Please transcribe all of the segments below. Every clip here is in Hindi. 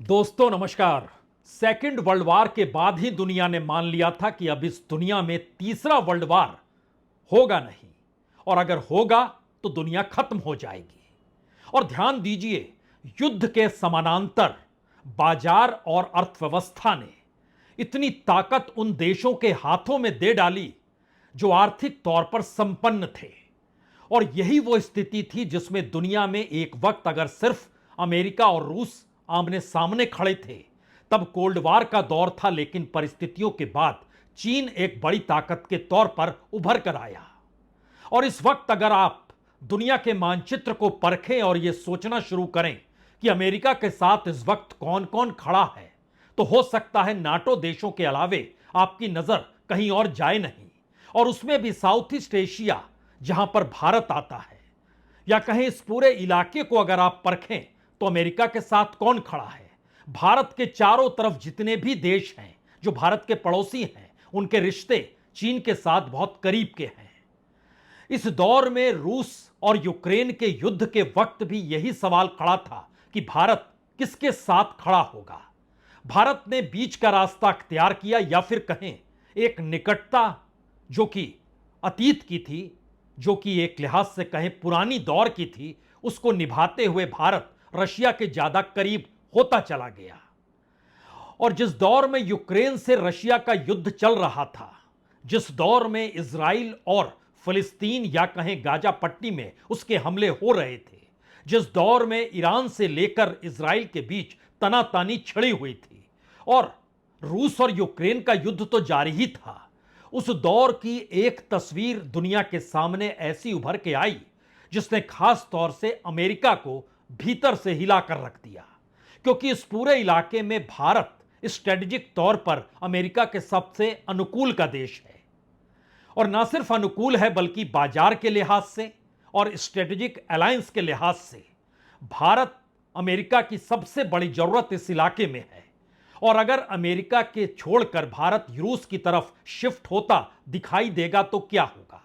दोस्तों नमस्कार। सेकंड वर्ल्ड वार के बाद ही दुनिया ने मान लिया था कि अब इस दुनिया में तीसरा वर्ल्ड वार होगा नहीं, और अगर होगा तो दुनिया खत्म हो जाएगी। और ध्यान दीजिए, युद्ध के समानांतर बाजार और अर्थव्यवस्था ने इतनी ताकत उन देशों के हाथों में दे डाली जो आर्थिक तौर पर संपन्न थे। और यही वो स्थिति थी जिसमें दुनिया में एक वक्त अगर सिर्फ अमेरिका और रूस आमने सामने खड़े थे तब कोल्ड वार का दौर था, लेकिन परिस्थितियों के बाद चीन एक बड़ी ताकत के तौर पर उभर कर आया। और इस वक्त अगर आप दुनिया के मानचित्र को परखें और यह सोचना शुरू करें कि अमेरिका के साथ इस वक्त कौन कौन खड़ा है, तो हो सकता है नाटो देशों के अलावे आपकी नजर कहीं और जाए नहीं, और उसमें भी साउथ ईस्ट एशिया जहां पर भारत आता है, या कहीं इस पूरे इलाके को अगर आप परखें तो अमेरिका के साथ कौन खड़ा है। भारत के चारों तरफ जितने भी देश हैं जो भारत के पड़ोसी हैं, उनके रिश्ते चीन के साथ बहुत करीब के हैं। इस दौर में रूस और यूक्रेन के युद्ध के वक्त भी यही सवाल खड़ा था कि भारत किसके साथ खड़ा होगा। भारत ने बीच का रास्ता अख्तियार किया, या फिर कहें एक निकटता जो कि अतीत की थी, जो कि एक लिहाज से कहें पुरानी दौर की थी, उसको निभाते हुए भारत रशिया के ज्यादा करीब होता चला गया। और जिस दौर में यूक्रेन से रशिया का युद्ध चल रहा था, जिस दौर में इजराइल और फिलिस्तीन या कहें गाजा पट्टी में उसके हमले हो रहे थे, जिस दौर में ईरान से लेकर इजराइल के बीच तनातानी छिड़ी हुई थी और रूस और यूक्रेन का युद्ध तो जारी ही था, उस दौर की एक तस्वीर दुनिया के सामने ऐसी उभर के आई जिसने खास तौर से अमेरिका को भीतर से हिलाकर रख दिया। क्योंकि इस पूरे इलाके में भारत स्ट्रेटेजिक तौर पर अमेरिका के सबसे अनुकूल का देश है, और ना सिर्फ अनुकूल है बल्कि बाजार के लिहाज से और स्ट्रेटेजिक अलायंस के लिहाज से भारत अमेरिका की सबसे बड़ी जरूरत इस इलाके में है। और अगर अमेरिका के छोड़कर भारत रूस की तरफ शिफ्ट होता दिखाई देगा तो क्या होगा।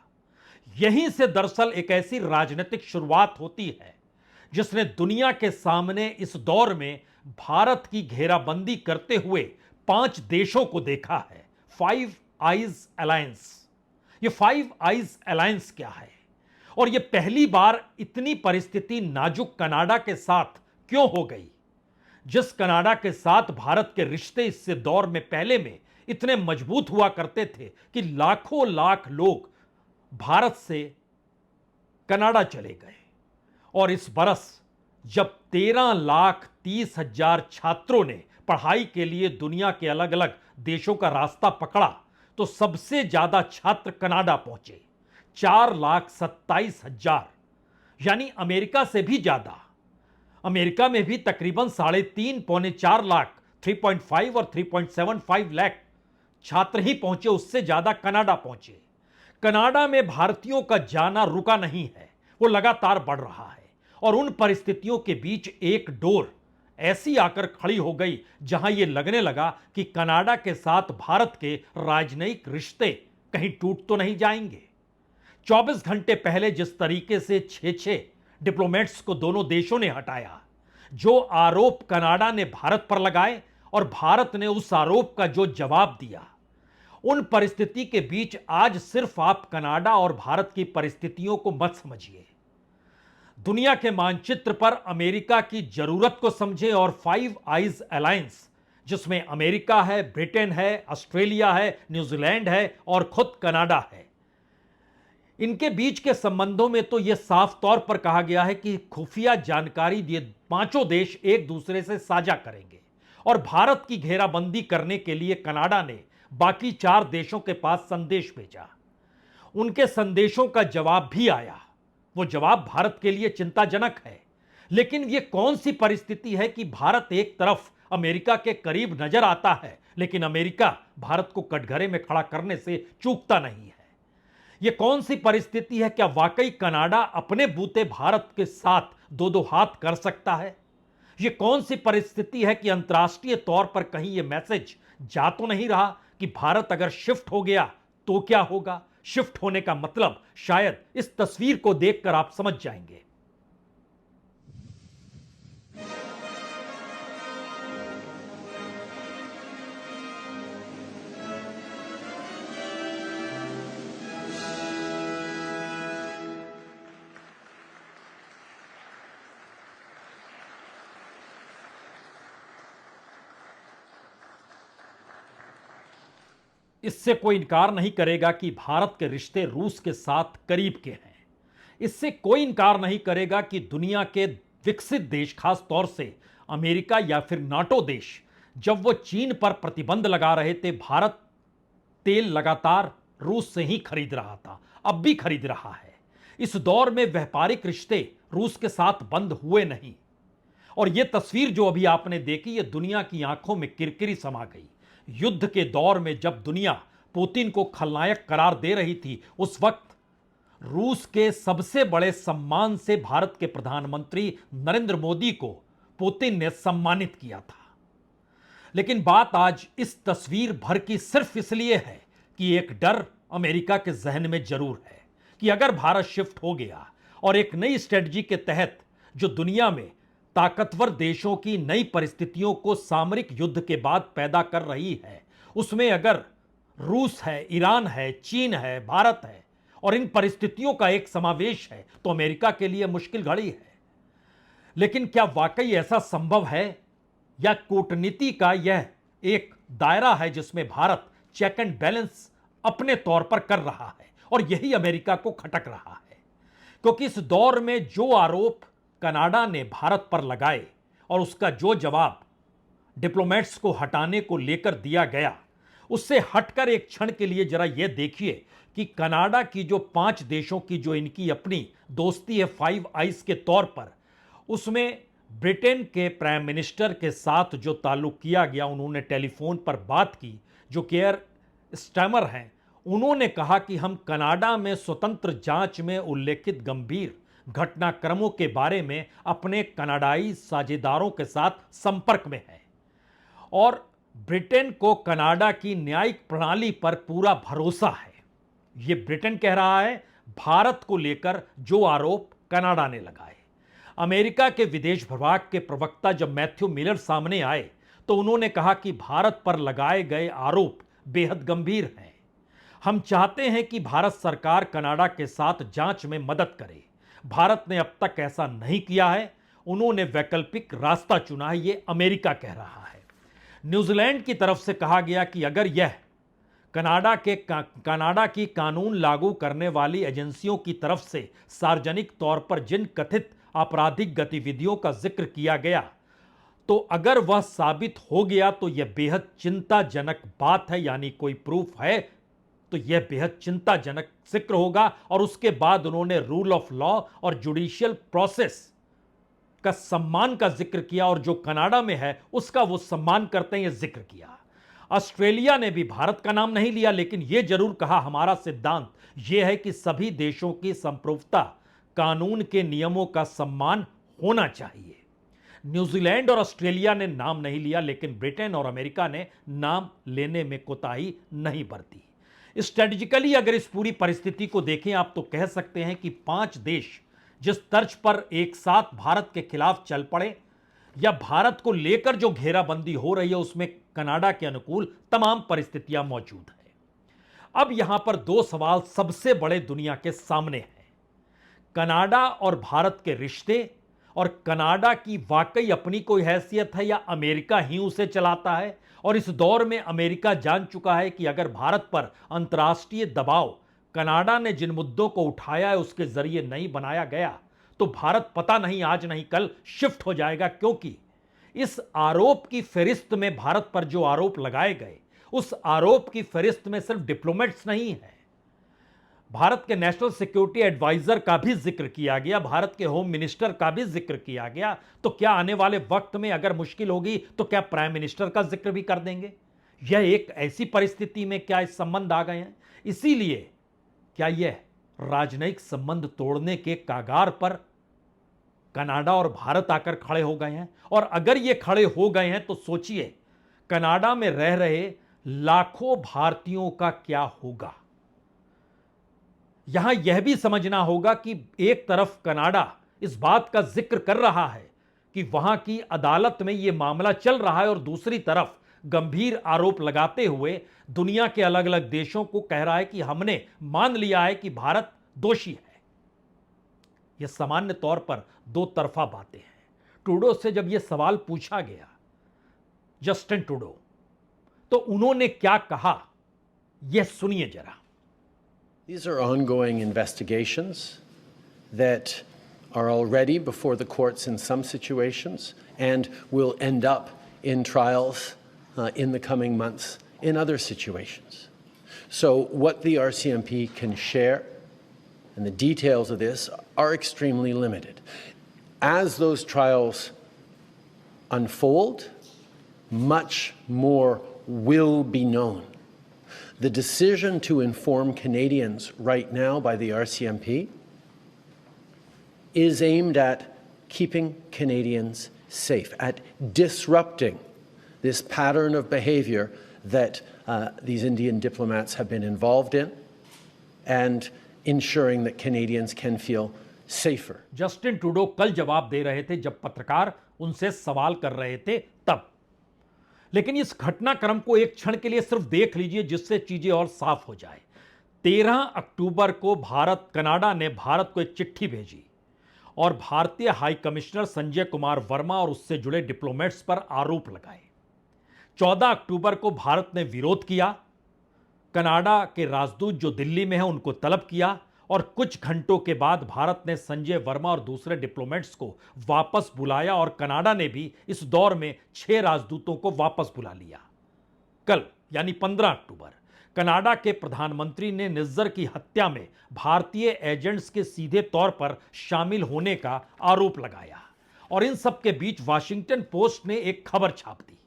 यहीं से दरअसल एक ऐसी राजनीतिक शुरुआत होती है जिसने दुनिया के सामने इस दौर में भारत की घेराबंदी करते हुए 5 देशों को देखा है। Five eyes alliance. ये फाइव आइज अलायंस क्या है, और ये पहली बार इतनी परिस्थिति नाजुक कनाडा के साथ क्यों हो गई, जिस कनाडा के साथ भारत के रिश्ते इससे दौर में पहले में इतने मजबूत हुआ करते थे कि लाखों लाख लोग भारत से कनाडा चले गए। और इस बरस जब 13,30,000 छात्रों ने पढ़ाई के लिए दुनिया के अलग अलग देशों का रास्ता पकड़ा, तो सबसे ज्यादा छात्र कनाडा पहुंचे, 4,27,000, यानी अमेरिका से भी ज्यादा। अमेरिका में भी तकरीबन 3.5 पौने 4 लाख, 3.5 और 3.75 लाख छात्र ही पहुंचे, उससे ज्यादा कनाडा पहुंचे। कनाडा में भारतीयों का जाना रुका नहीं है, वो लगातार बढ़ रहा है। और उन परिस्थितियों के बीच एक डोर ऐसी आकर खड़ी हो गई जहां यह लगने लगा कि कनाडा के साथ भारत के राजनयिक रिश्ते कहीं टूट तो नहीं जाएंगे। 24 घंटे पहले जिस तरीके से 6 डिप्लोमेट्स को दोनों देशों ने हटाया, जो आरोप कनाडा ने भारत पर लगाए और भारत ने उस आरोप का जो जवाब दिया, उन परिस्थिति के बीच आज सिर्फ आप कनाडा और भारत की परिस्थितियों को मत समझिए, दुनिया के मानचित्र पर अमेरिका की जरूरत को समझे। और फाइव आइज अलायंस जिसमें अमेरिका है, ब्रिटेन है, ऑस्ट्रेलिया है, न्यूजीलैंड है और खुद कनाडा है, इनके बीच के संबंधों में तो यह साफ तौर पर कहा गया है कि खुफिया जानकारी ये 5 देश एक दूसरे से साझा करेंगे। और भारत की घेराबंदी करने के लिए कनाडा ने बाकी 4 देशों के पास संदेश भेजा। उनके संदेशों का जवाब भी आया। वो जवाब भारत के लिए चिंताजनक है, लेकिन यह कौन सी परिस्थिति है कि भारत एक तरफ अमेरिका के करीब नजर आता है, लेकिन अमेरिका भारत को कटघरे में खड़ा करने से चूकता नहीं है। यह कौन सी परिस्थिति है? क्या वाकई कनाडा अपने बूते भारत के साथ 2-2 हाथ कर सकता है? यह कौन सी परिस्थिति है कि अंतर्राष्ट्रीय तौर पर कहीं यह मैसेज जा तो नहीं रहा कि भारत अगर शिफ्ट हो गया तो क्या होगा? शिफ्ट होने का मतलब शायद इस तस्वीर को देखकर आप समझ जाएंगे। इससे कोई इनकार नहीं करेगा कि भारत के रिश्ते रूस के साथ करीब के हैं। इससे कोई इनकार नहीं करेगा कि दुनिया के विकसित देश, खास तौर से अमेरिका या फिर नाटो देश, जब वो चीन पर प्रतिबंध लगा रहे थे, भारत तेल लगातार रूस से ही खरीद रहा था, अब भी खरीद रहा है। इस दौर में व्यापारिक रिश्ते रूस के साथ बंद हुए नहीं। और यह तस्वीर जो अभी आपने देखी, यह दुनिया की आंखों में किरकिरी समा गई। युद्ध के दौर में जब दुनिया पुतिन को खलनायक करार दे रही थी, उस वक्त रूस के सबसे बड़े सम्मान से भारत के प्रधानमंत्री नरेंद्र मोदी को पुतिन ने सम्मानित किया था। लेकिन बात आज इस तस्वीर भर की सिर्फ इसलिए है कि एक डर अमेरिका के जहन में जरूर है कि अगर भारत शिफ्ट हो गया और एक नई स्ट्रेटजी के तहत जो दुनिया में ताकतवर देशों की नई परिस्थितियों को सामरिक युद्ध के बाद पैदा कर रही है, उसमें अगर रूस है, ईरान है, चीन है, भारत है और इन परिस्थितियों का एक समावेश है, तो अमेरिका के लिए मुश्किल घड़ी है। लेकिन क्या वाकई ऐसा संभव है, या कूटनीति का यह एक दायरा है जिसमें भारत चेक एंड बैलेंस अपने तौर पर कर रहा है और यही अमेरिका को खटक रहा है? क्योंकि इस दौर में जो आरोप कनाडा ने भारत पर लगाए और उसका जो जवाब डिप्लोमेट्स को हटाने को लेकर दिया गया, उससे हटकर एक क्षण के लिए जरा यह देखिए कि कनाडा की जो 5 देशों की जो इनकी अपनी दोस्ती है, फाइव आइज के तौर पर, उसमें ब्रिटेन के प्राइम मिनिस्टर के साथ जो ताल्लुक किया गया, उन्होंने टेलीफोन पर बात की। जो केयर स्टैमर हैं, उन्होंने कहा कि हम कनाडा में स्वतंत्र जांच में उल्लेखित गंभीर घटनाक्रमों के बारे में अपने कनाडाई साझेदारों के साथ संपर्क में हैं और ब्रिटेन को कनाडा की न्यायिक प्रणाली पर पूरा भरोसा है। यह ब्रिटेन कह रहा है भारत को लेकर जो आरोप कनाडा ने लगाए। अमेरिका के विदेश विभाग के प्रवक्ता जब मैथ्यू मिलर सामने आए तो उन्होंने कहा कि भारत पर लगाए गए आरोप बेहद गंभीर हैं। हम चाहते हैं कि भारत सरकार कनाडा के साथ जांच में मदद करे। भारत ने अब तक ऐसा नहीं किया है, उन्होंने वैकल्पिक रास्ता चुना है, यह अमेरिका कह रहा है। न्यूजीलैंड की तरफ से कहा गया कि अगर यह कनाडा की कानून लागू करने वाली एजेंसियों की तरफ से सार्वजनिक तौर पर जिन कथित आपराधिक गतिविधियों का जिक्र किया गया, तो अगर वह साबित हो गया तो यह बेहद चिंताजनक बात है, यानी कोई प्रूफ है तो यह बेहद चिंताजनक जिक्र होगा। और उसके बाद उन्होंने रूल ऑफ लॉ और जुडिशियल प्रोसेस का सम्मान का जिक्र किया और जो कनाडा में है उसका वो सम्मान करते हैं, यह जिक्र किया। ऑस्ट्रेलिया ने भी भारत का नाम नहीं लिया, लेकिन यह जरूर कहा हमारा सिद्धांत यह है कि सभी देशों की संप्रभुता कानून के नियमों का सम्मान होना चाहिए। न्यूजीलैंड और ऑस्ट्रेलिया ने नाम नहीं लिया, लेकिन ब्रिटेन और अमेरिका ने नाम लेने में कोताही नहीं बरती। स्ट्रेटेजिकली अगर इस पूरी परिस्थिति को देखें आप, तो कह सकते हैं कि 5 देश जिस तर्ज पर एक साथ भारत के खिलाफ चल पड़े या भारत को लेकर जो घेराबंदी हो रही है, उसमें कनाडा के अनुकूल तमाम परिस्थितियां मौजूद है। अब यहां पर 2 सवाल सबसे बड़े दुनिया के सामने हैं। कनाडा और भारत के रिश्ते, और कनाडा की वाकई अपनी कोई हैसियत है या अमेरिका ही उसे चलाता है? और इस दौर में अमेरिका जान चुका है कि अगर भारत पर अंतर्राष्ट्रीय दबाव कनाडा ने जिन मुद्दों को उठाया है उसके जरिए नहीं बनाया गया, तो भारत पता नहीं आज नहीं कल शिफ्ट हो जाएगा। क्योंकि इस आरोप की फहरिस्त में भारत पर जो आरोप लगाए गए, उस आरोप की फहरिस्त में सिर्फ डिप्लोमेट्स नहीं है, भारत के नेशनल सिक्योरिटी एडवाइजर का भी जिक्र किया गया, भारत के होम मिनिस्टर का भी जिक्र किया गया। तो क्या आने वाले वक्त में अगर मुश्किल होगी तो क्या प्राइम मिनिस्टर का जिक्र भी कर देंगे? यह एक ऐसी परिस्थिति में क्या इस संबंध आ गए हैं? इसीलिए क्या यह राजनयिक संबंध तोड़ने के कागार पर कनाडा और भारत आकर खड़े हो गए हैं? और अगर ये खड़े हो गए हैं तो सोचिए कनाडा में रह रहे लाखों भारतीयों का क्या होगा। यहां यह भी समझना होगा कि एक तरफ कनाडा इस बात का जिक्र कर रहा है कि वहां की अदालत में यह मामला चल रहा है और दूसरी तरफ गंभीर आरोप लगाते हुए दुनिया के अलग अलग देशों को कह रहा है कि हमने मान लिया है कि भारत दोषी है। यह सामान्य तौर पर 2 तरफा बातें हैं। ट्रूडो से जब यह सवाल पूछा गया, जस्टिन ट्रूडो, तो उन्होंने क्या कहा यह सुनिए जरा। These are ongoing investigations that are already before the courts in some situations and will end up in trials in the coming months in other situations. So what the RCMP can share and the details of this are extremely limited. As those trials unfold, much more will be known. The decision to inform Canadians right now by the RCMP is aimed at keeping Canadians safe, at disrupting this pattern of behavior that these Indian diplomats have been involved in, and ensuring that Canadians can feel safer. Justin Trudeau कल जवाब दे रहे थे जब पत्रकार उनसे सवाल कर रहे थे तब। लेकिन इस घटनाक्रम को एक क्षण के लिए सिर्फ देख लीजिए जिससे चीजें और साफ हो जाए। 13 अक्टूबर को कनाडा ने भारत को एक चिट्ठी भेजी और भारतीय हाई कमिश्नर संजय कुमार वर्मा और उससे जुड़े डिप्लोमेट्स पर आरोप लगाए। 14 अक्टूबर को भारत ने विरोध किया। कनाडा के राजदूत जो दिल्ली में हैं उनको तलब किया और कुछ घंटों के बाद भारत ने संजय वर्मा और दूसरे डिप्लोमेट्स को वापस बुलाया और कनाडा ने भी इस दौर में 6 राजदूतों को वापस बुला लिया। कल यानी 15 अक्टूबर कनाडा के प्रधानमंत्री ने निज्जर की हत्या में भारतीय एजेंट्स के सीधे तौर पर शामिल होने का आरोप लगाया और इन सब के बीच वाशिंगटन पोस्ट ने एक खबर छाप दी,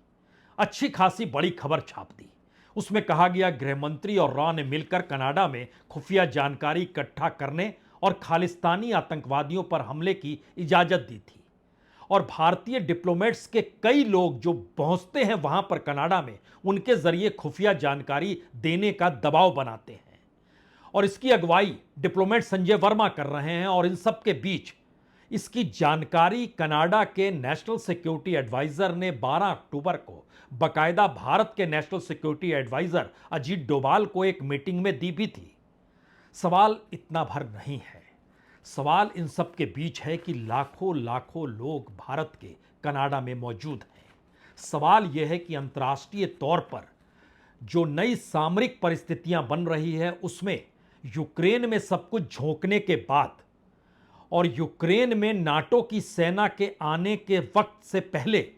अच्छी खासी बड़ी खबर छाप दी। उसमें कहा गया गृहमंत्री और रॉ ने मिलकर कनाडा में खुफिया जानकारी इकट्ठा करने और खालिस्तानी आतंकवादियों पर हमले की इजाजत दी थी और भारतीय डिप्लोमेट्स के कई लोग जो पहुंचते हैं वहां पर कनाडा में उनके जरिए खुफिया जानकारी देने का दबाव बनाते हैं और इसकी अगुवाई डिप्लोमेट संजय वर्मा कर रहे हैं। और इन सब के बीच इसकी जानकारी कनाडा के नेशनल सिक्योरिटी एडवाइजर ने 12 अक्टूबर को बकायदा भारत के national security advisor Ajit Doval को एक मीटिंग में दी भी थी। सवाल इतना भर नहीं है, सवाल इन सब के बीच है कि लाखों लाखों लोग भारत के कनाडा में मौजूद हैं। सवाल यह है कि अंतर्राष्ट्रीय तौर पर जो नई सामरिक परिस्थितियां बन रही है उसमें यूक्रेन में सब कुछ झोंकने के बाद और यूक्रेन में नाटो की सेना के आने के वक्त से पहले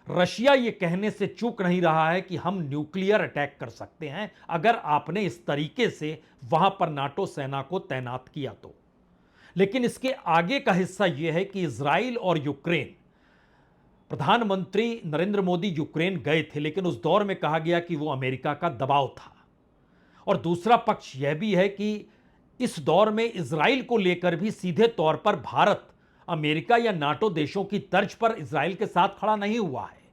रशिया ये कहने से चूक नहीं रहा है कि हम न्यूक्लियर अटैक कर सकते हैं अगर आपने इस तरीके से वहां पर नाटो सेना को तैनात किया तो। लेकिन इसके आगे का हिस्सा यह है कि इजराइल और यूक्रेन, प्रधानमंत्री नरेंद्र मोदी यूक्रेन गए थे लेकिन उस दौर में कहा गया कि वो अमेरिका का दबाव था और दूसरा पक्ष यह भी है कि इस दौर में इजराइल को लेकर भी सीधे तौर पर भारत अमेरिका या नाटो देशों की तर्ज पर इजराइल के साथ खड़ा नहीं हुआ है।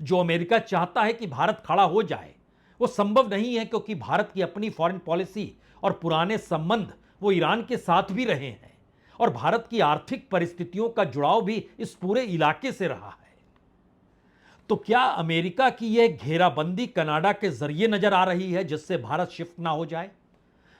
जो अमेरिका चाहता है कि भारत खड़ा हो जाए वो संभव नहीं है क्योंकि भारत की अपनी फॉरेन पॉलिसी और पुराने संबंध वो ईरान के साथ भी रहे हैं और भारत की आर्थिक परिस्थितियों का जुड़ाव भी इस पूरे इलाके से रहा है। तो क्या अमेरिका की यह घेराबंदी कनाडा के जरिए नजर आ रही है जिससे भारत शिफ्ट ना हो जाए?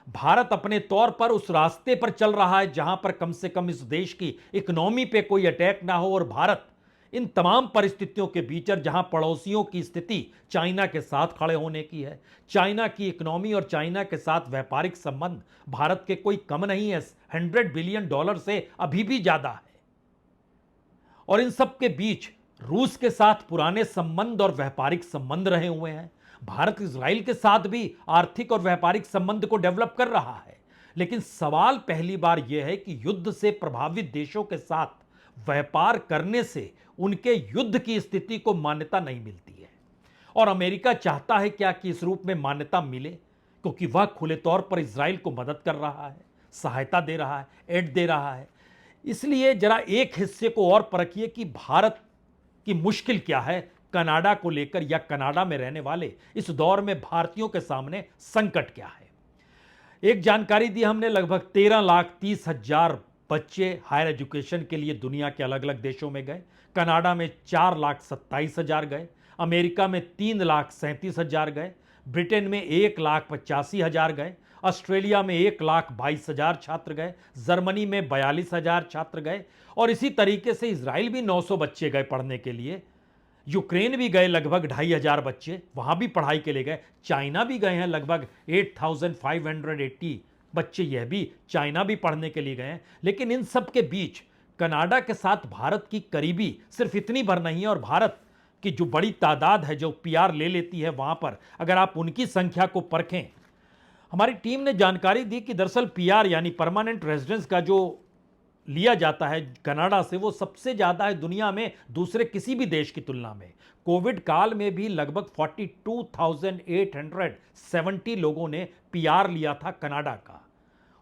भारत अपने तौर पर उस रास्ते पर चल रहा है जहां पर कम से कम इस देश की इकोनॉमी पे कोई अटैक ना हो और भारत इन तमाम परिस्थितियों के बीच जहां पड़ोसियों की स्थिति चाइना के साथ खड़े होने की है, चाइना की इकोनॉमी और चाइना के साथ व्यापारिक संबंध भारत के कोई कम नहीं है, $100 बिलियन से अभी भी ज्यादा है। और इन सब के बीच रूस के साथ पुराने संबंध और व्यापारिक संबंध रहे हुए हैं। भारत इजराइल के साथ भी आर्थिक और व्यापारिक संबंध को डेवलप कर रहा है। लेकिन सवाल पहली बार यह है कि युद्ध से प्रभावित देशों के साथ व्यापार करने से उनके युद्ध की स्थिति को मान्यता नहीं मिलती है और अमेरिका चाहता है क्या कि इस रूप में मान्यता मिले क्योंकि वह खुले तौर पर इजराइल को मदद कर रहा है, सहायता दे रहा है, एड दे रहा है। इसलिए जरा एक हिस्से को और परखिए कि भारत की मुश्किल क्या है कनाडा को लेकर या कनाडा में रहने वाले इस दौर में भारतीयों के सामने संकट क्या है। एक जानकारी दी हमने, लगभग 13,30,000 बच्चे हायर एजुकेशन के लिए दुनिया के अलग अलग देशों में गए। कनाडा में 4,27,000 गए, अमेरिका में 3,37,000 गए, ब्रिटेन में 1,85,000 गए, ऑस्ट्रेलिया में 1,22,000 छात्र गए, जर्मनी में 42,000 छात्र गए और इसी तरीके से इजराइल भी 900 बच्चे गए पढ़ने के लिए। यूक्रेन भी गए लगभग 2,500 बच्चे, वहां भी पढ़ाई के लिए गए। चाइना भी गए हैं लगभग 8,580 बच्चे, यह भी चाइना भी पढ़ने के लिए गए हैं। लेकिन इन सब के बीच कनाडा के साथ भारत की करीबी सिर्फ इतनी भर नहीं है, और भारत की जो बड़ी तादाद है जो पीआर ले लेती है वहां पर, अगर आप उनकी संख्या को परखें, हमारी टीम ने जानकारी दी कि दरअसल पीआर यानी परमानेंट रेजिडेंस का जो लिया जाता है कनाडा से, वो सबसे ज्यादा है दुनिया में दूसरे किसी भी देश की तुलना में। कोविड काल में भी लगभग 42,870 लोगों ने पीआर लिया था कनाडा का।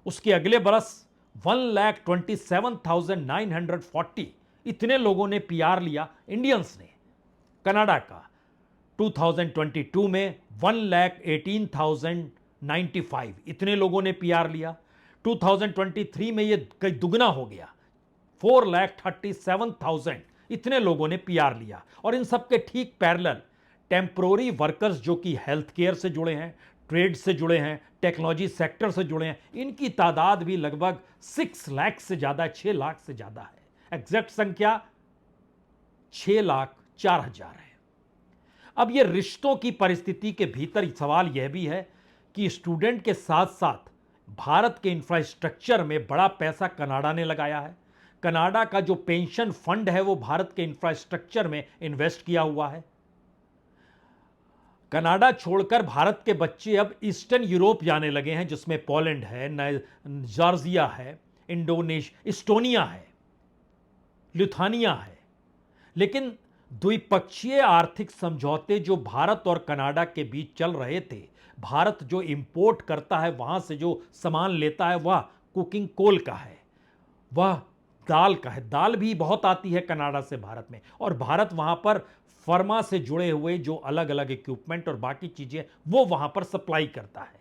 उसके अगले बरस 1,27,940 इतने लोगों ने पीआर लिया इंडियंस ने कनाडा का। 2022 में 1,18,095 इतने लोगों ने पीआर लिया। 2023 में यह कई दुगना हो गया, 4,37,000 इतने लोगों ने पीआर लिया। और इन सबके ठीक पैरेलल टेम्परोरी वर्कर्स जो कि हेल्थ केयर से जुड़े हैं, ट्रेड से जुड़े हैं, टेक्नोलॉजी सेक्टर से जुड़े हैं, इनकी तादाद भी लगभग 6 लाख से ज्यादा, 6 लाख से ज्यादा है। एग्जैक्ट संख्या 6,04,000 है। अब यह रिश्तों की परिस्थिति के भीतर सवाल यह भी है कि स्टूडेंट के साथ साथ भारत के इंफ्रास्ट्रक्चर में बड़ा पैसा कनाडा ने लगाया है। कनाडा का जो पेंशन फंड है वो भारत के इंफ्रास्ट्रक्चर में इन्वेस्ट किया हुआ है। कनाडा छोड़कर भारत के बच्चे अब ईस्टर्न यूरोप जाने लगे हैं, जिसमें पोलैंड है, जॉर्जिया है, इस्टोनिया है, लिथुआनिया है। लेकिन द्विपक्षीय आर्थिक समझौते जो भारत और कनाडा के बीच चल रहे थे, भारत जो इंपोर्ट करता है, वहां से जो सामान लेता है, वह कुकिंग कोल का है, वह दाल का है। दाल भी बहुत आती है कनाडा से भारत में, और भारत वहां पर फर्मा से जुड़े हुए जो अलग अलग इक्विपमेंट और बाकी चीजें वो वहां पर सप्लाई करता है।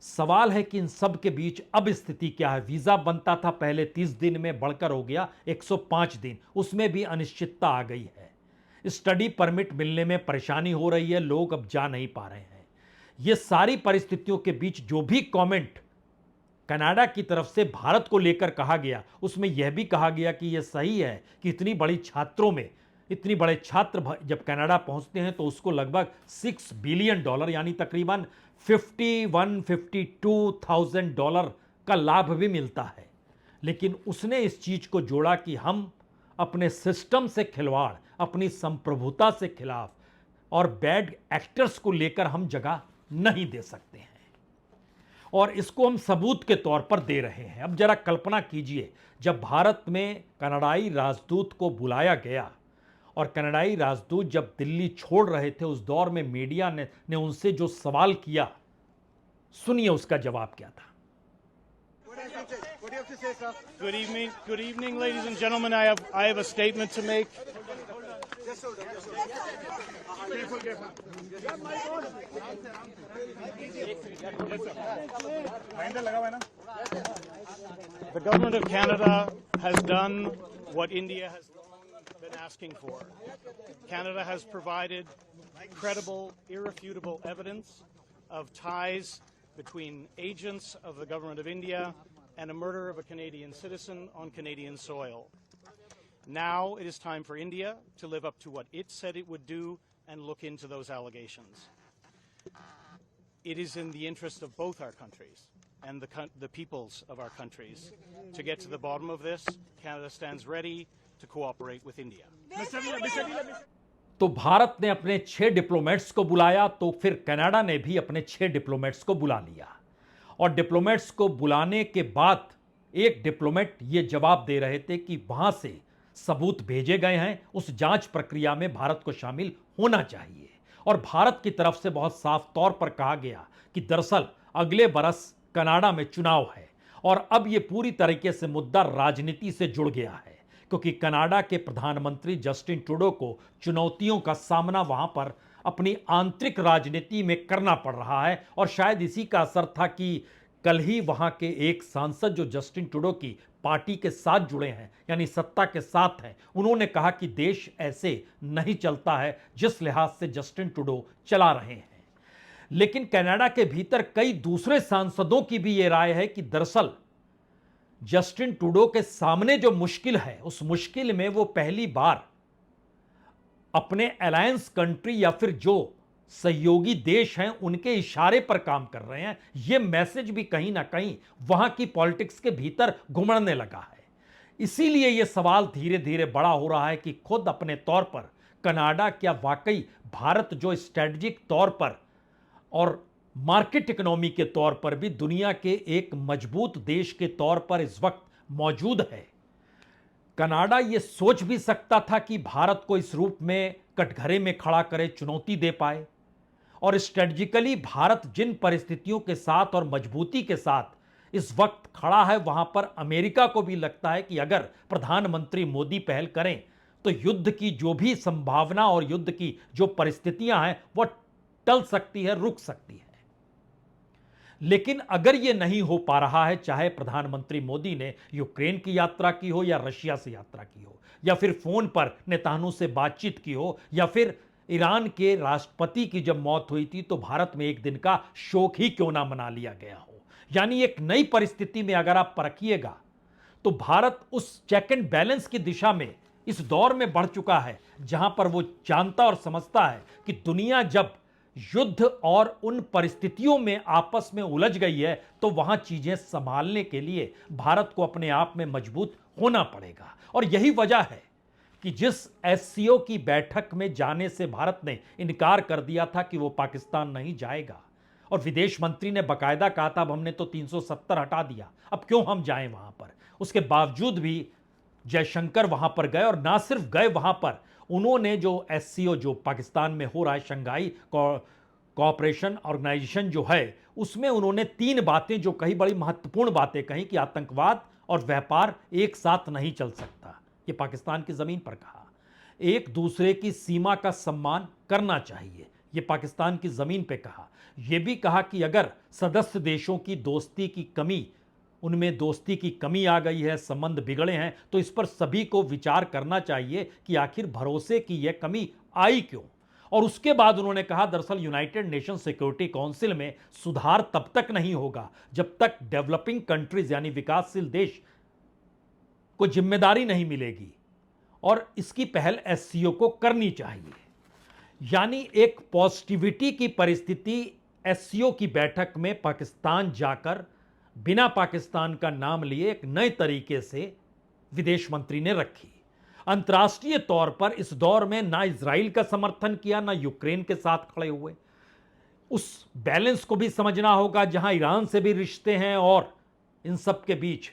सवाल है कि इन सब के बीच अब स्थिति क्या है। वीजा बनता था पहले 30 दिन में, बढ़कर हो गया 105 दिन, उसमें भी अनिश्चितता आ गई है। स्टडी परमिट मिलने में परेशानी हो रही है, लोग अब जा नहीं पा रहे हैं। ये सारी परिस्थितियों के बीच जो भी कमेंट कनाडा की तरफ से भारत को लेकर कहा गया, उसमें यह भी कहा गया कि यह सही है कि इतनी बड़ी छात्रों में इतने बड़े छात्र जब कनाडा पहुंचते हैं तो उसको लगभग $6 बिलियन यानी तकरीबन 51-52,000 डॉलर का लाभ भी मिलता है। लेकिन उसने इस चीज को जोड़ा कि हम अपने सिस्टम से खिलवाड़, अपनी संप्रभुता से खिलाफ और बैड एक्टर्स को लेकर हम जगह नहीं दे सकते हैं, और इसको हम सबूत के तौर पर दे रहे हैं। अब जरा कल्पना कीजिए, जब भारत में कनाडाई राजदूत को बुलाया गया और कनाडाई राजदूत जब दिल्ली छोड़ रहे थे, उस दौर में मीडिया ने उनसे जो सवाल किया, सुनिए उसका जवाब क्या था। Good evening, ladies and gentlemen. I have a statement to make. The government of Canada has done what India has been asking for. Canada has provided credible, irrefutable evidence of ties between agents of the government of India and a murder of a Canadian citizen on Canadian soil. Now it is time for India to live up to what it said it would do and look into those allegations. It is in the interest of both our countries and the peoples of our countries to get to the bottom of this. Canada stands ready to cooperate with India. तो भारत ने अपने 6 डिप्लोमेट्स को बुलाया, तो फिर कनाडा ने भी अपने 6 डिप्लोमेट्स को बुला लिया। और डिप्लोमेट्स को बुलाने के बाद एक डिप्लोमेट ये जवाब दे रहे थे कि वहां से सबूत भेजे गए हैं, उस जांच प्रक्रिया में भारत को शामिल होना चाहिए। और भारत की तरफ से बहुत साफ तौर पर कहा गया कि दरअसल अगले बरस कनाडा में चुनाव है, और अब यह पूरी तरीके से मुद्दा राजनीति से जुड़ गया है, क्योंकि कनाडा के प्रधानमंत्री जस्टिन ट्रूडो को चुनौतियों का सामना वहां पर अपनी आंतरिक राजनीति में करना पड़ रहा है। और शायद इसी का असर था कि कल ही वहां के एक सांसद जो जस्टिन ट्रूडो की पार्टी के साथ जुड़े हैं, यानी सत्ता के साथ हैं, उन्होंने कहा कि देश ऐसे नहीं चलता है जिस लिहाज से जस्टिन ट्रूडो चला रहे हैं। लेकिन कनाडा के भीतर कई दूसरे सांसदों की भी यह राय है कि दरअसल जस्टिन ट्रूडो के सामने जो मुश्किल है, उस मुश्किल में वो पहली बार अपने अलायंस कंट्री या फिर जो सहयोगी देश हैं उनके इशारे पर काम कर रहे हैं, यह मैसेज भी कहीं ना कहीं वहां की पॉलिटिक्स के भीतर घुमड़ने लगा है। इसीलिए यह सवाल धीरे धीरे बड़ा हो रहा है कि खुद अपने तौर पर कनाडा क्या वाकई भारत जो स्ट्रेटजिक तौर पर और मार्केट इकोनॉमी के तौर पर भी दुनिया के एक मजबूत देश के तौर पर इस वक्त मौजूद है। कनाडा यह सोच भी सकता था कि भारत को इस रूप में कटघरे में खड़ा करे, चुनौती दे पाए, और स्ट्रेटजिकली भारत जिन परिस्थितियों के साथ और मजबूती के साथ इस वक्त खड़ा है, वहां पर अमेरिका को भी लगता है कि अगर प्रधानमंत्री मोदी पहल करें तो युद्ध की जो भी संभावना और युद्ध की जो परिस्थितियां हैं वह टल सकती है, रुक सकती है। लेकिन अगर यह नहीं हो पा रहा है, चाहे प्रधानमंत्री मोदी ने यूक्रेन की यात्रा की हो या रशिया से यात्रा की हो या फिर फोन पर नेतान्याहू से बातचीत की हो या फिर ईरान के राष्ट्रपति की जब मौत हुई थी तो भारत में एक दिन का शोक ही क्यों ना मना लिया गया हो, यानी एक नई परिस्थिति में अगर आप परखिएगा तो भारत उस चेक एंड बैलेंस की दिशा में इस दौर में बढ़ चुका है जहां पर वो जानता और समझता है कि दुनिया जब युद्ध और उन परिस्थितियों में आपस में उलझ गई है तो वहां चीजें संभालने के लिए भारत को अपने आप में मजबूत होना पड़ेगा। और यही वजह है कि जिस एससीओ की बैठक में जाने से भारत ने इनकार कर दिया था कि वो पाकिस्तान नहीं जाएगा, और विदेश मंत्री ने बकायदा कहा था अब हमने तो 370 हटा दिया, अब क्यों हम जाएं वहां पर, उसके बावजूद भी जयशंकर वहां पर गए, और ना सिर्फ गए वहां पर, उन्होंने जो एससीओ जो पाकिस्तान में हो रहा है, शंघाई कोऑपरेशन ऑर्गेनाइजेशन जो है, उसमें उन्होंने 3 बातें जो कही, बड़ी महत्वपूर्ण बातें कही कि आतंकवाद और व्यापार एक साथ नहीं चल सकता, ये पाकिस्तान की जमीन पर कहा। एक दूसरे की सीमा का सम्मान करना चाहिए, ये पाकिस्तान की जमीन पे कहा। यह भी कहा कि अगर सदस्य देशों की दोस्ती की कमी, उनमें दोस्ती की कमी आ गई है, संबंध बिगड़े हैं, तो इस पर सभी को विचार करना चाहिए कि आखिर भरोसे की यह कमी आई क्यों। और उसके बाद उन्होंने कहा दरअसल यूनाइटेड नेशन सिक्योरिटी काउंसिल में सुधार तब तक नहीं होगा जब तक डेवलपिंग कंट्रीज यानी विकासशील देश को जिम्मेदारी नहीं मिलेगी, और इसकी पहल एससीओ को करनी चाहिए। यानी एक पॉजिटिविटी की परिस्थिति एससीओ की बैठक में पाकिस्तान जाकर बिना पाकिस्तान का नाम लिए एक नए तरीके से विदेश मंत्री ने रखी। अंतर्राष्ट्रीय तौर पर इस दौर में ना इजराइल का समर्थन किया, ना यूक्रेन के साथ खड़े हुए। उस बैलेंस को भी समझना होगा जहां ईरान से भी रिश्ते हैं और इन सब के बीच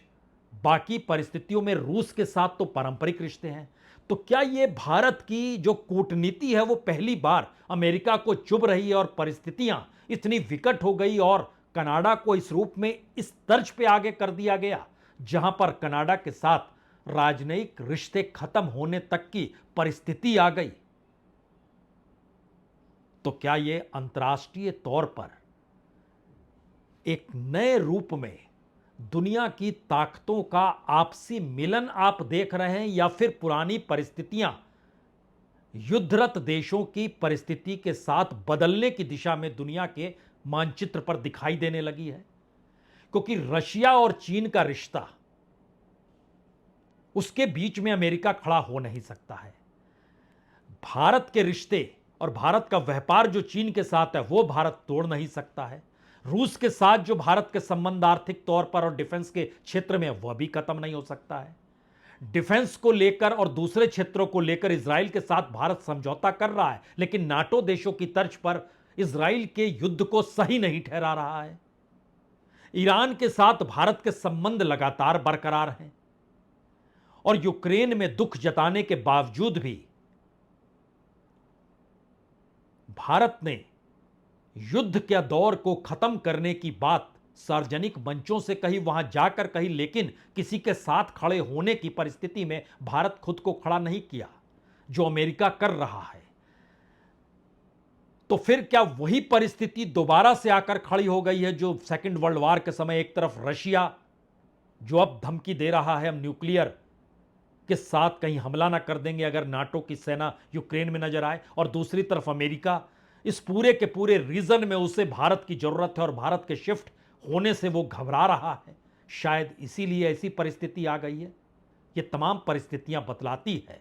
बाकी परिस्थितियों में रूस के साथ तो पारंपरिक रिश्ते हैं। तो क्या ये भारत की जो कूटनीति है वो पहली बार अमेरिका को चुभ रही है और परिस्थितियां इतनी विकट हो गई और कनाडा को इस रूप में इस तर्ज पे आगे कर दिया गया जहां पर कनाडा के साथ राजनयिक रिश्ते खत्म होने तक की परिस्थिति आ गई। तो क्या यह अंतर्राष्ट्रीय तौर पर एक नए रूप में दुनिया की ताकतों का आपसी मिलन आप देख रहे हैं, या फिर पुरानी परिस्थितियां युद्धरत देशों की परिस्थिति के साथ बदलने की दिशा में दुनिया के मानचित्र पर दिखाई देने लगी है? क्योंकि रशिया और चीन का रिश्ता, उसके बीच में अमेरिका खड़ा हो नहीं सकता है। भारत के रिश्ते और भारत का व्यापार जो चीन के साथ है वो भारत तोड़ नहीं सकता है। रूस के साथ जो भारत के संबंध आर्थिक तौर पर और डिफेंस के क्षेत्र में वह भी खत्म नहीं हो सकता है। डिफेंस को लेकर और दूसरे क्षेत्रों को लेकर इजराइल के साथ भारत समझौता कर रहा है, लेकिन नाटो देशों की तर्ज पर इजराइल के युद्ध को सही नहीं ठहरा रहा है। ईरान के साथ भारत के संबंध लगातार बरकरार हैं, और यूक्रेन में दुख जताने के बावजूद भी भारत ने युद्ध के दौर को खत्म करने की बात सार्वजनिक मंचों से कही, वहां जाकर कही, लेकिन किसी के साथ खड़े होने की परिस्थिति में भारत खुद को खड़ा नहीं किया जो अमेरिका कर रहा है। तो फिर क्या वही परिस्थिति दोबारा से आकर खड़ी हो गई है जो सेकेंड वर्ल्ड वॉर के समय? एक तरफ रशिया जो अब धमकी दे रहा है हम न्यूक्लियर के साथ कहीं हमला ना कर देंगे अगर नाटो की सेना यूक्रेन में नजर आए, और दूसरी तरफ अमेरिका इस पूरे के पूरे रीजन में उसे भारत की जरूरत है और भारत के शिफ्ट होने से वो घबरा रहा है। शायद इसीलिए ऐसी परिस्थिति आ गई है। ये तमाम परिस्थितियां बतलाती है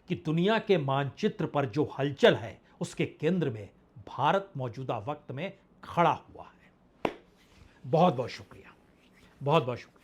कि दुनिया के मानचित्र पर जो हलचल है उसके केंद्र में भारत मौजूदा वक्त में खड़ा हुआ है। बहुत बहुत शुक्रिया, बहुत बहुत शुक्रिया।